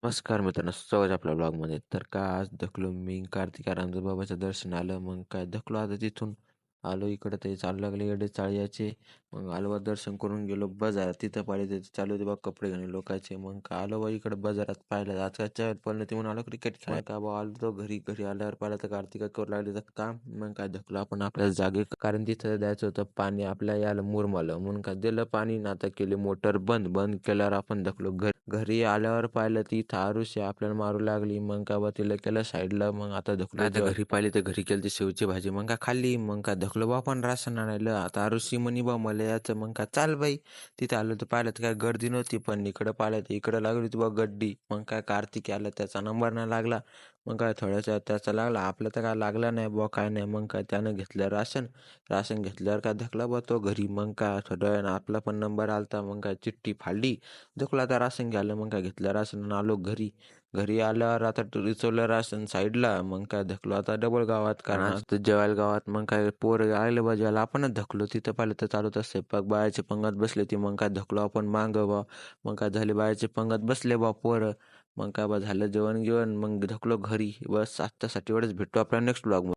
नमस्कार मित्रांनो, स्वागत आहे आपल्या ब्लॉगमध्ये. तर काय आज धकलो मी कार्तिका रामदेव दर्शन आलं. मग काय धकलो आता तिथून आलो इकडं ते चालू लागले एवढे चाळीयाचे. मग आलो बा दर्शन करून गेलो बाजारात. तिथं पाहिले ते चालू होते बा कपडे घेणे लोकांचे. मग काय आलो बा इकडे बाजारात पाहिलं आज काय चहल पडलं ते म्हणून आलो क्रिकेट खेळायला. का बा आलो तो घरी घरी आल्यावर पाहिलं तर कार्तिका करू लागले तर काम. मग काय धकलो आपण आपल्या जागे कारण तिथं द्यायचं होतं पाणी आपल्या याला मुरमालं म्हणून काय दिलं पाणी ना आता केली मोटर बंद. बंद केल्यावर आपण धकलो घरी आल्यावर पाहिलं ती थारुशी आपल्याला मारू लागली. मग का बा तिला केलं साईडला. मग आता धकलो आता घरी पाहिली तर घरी केली ती शेवची भाजी. मग का खाल्ली. मग का धकलो बा आपण राशन आणायला. आता आरुषी म्हणी बा मला याचं. मग का चाल बाई. तिथं आलो तर पाहिलं तर काय गर्दी नव्हती. पण इकडं पाहिलं तर इकडं लागली होती बा गड्डी. मग काय कार्तिक आलं त्याचा नंबर नाही लागला. मग काय थोड्याशा त्याचा लागला आपलं तर काय लागला नाही बुवा काय नाही. मग काय त्यानं घेतलं राशन घेतल्यावर काय धकला बा तो घरी. मग काय थोड्या वेळानं आपला पण नंबर आलता. मग काय चिठ्ठी फाडली. धकला आता राशन घ्यायला. मग काय घेतलं राशन आणि आलो घरी. घरी आल्यावर आता रिचवलं राशन साईडला. मग काय धकलो आता डबल गावात कारण आज तर जेवायला गावात. मग काय पोर आले बा जेवायला आपणच धकलो. तिथं पाहिलं तर चालू तर स्वयंपाक बायाची पंगत बसली ती. मग काय धकलो आपण मांग बा. मग काय झाले बायाची पंगत बसले बा पोरं. मग काय बा झालं जेवण मग धकलो घरी. बस आत्तासाठी एवढंच भेटतो आपल्या नेक्स्ट ब्लॉग.